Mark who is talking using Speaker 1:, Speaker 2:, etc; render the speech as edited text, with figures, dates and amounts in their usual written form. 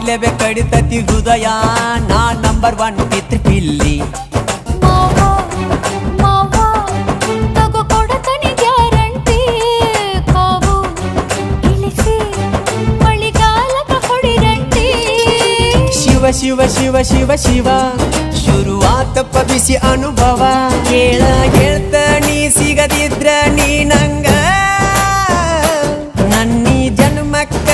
Speaker 1: ಆಗ್ಲೇಬೇ ಕಡಿತತಿ ಹೃದಯ ನಾ ನಂಬರ್ 1 ಪಿತೃ ಪಿಲ್ಲಿ ಶಿವ ಶಿವ ಶಿವ ಶಿವ ಶುರುವಾತಪ್ಪ ಬಿಸಿ ಅನುಭವ ಹೇಳ್ತ ನೀ ಸಿಗದಿದ್ರ ನೀ ನಂಗ ನನ್ನೀ ಜನ್ಮಕ್ಕ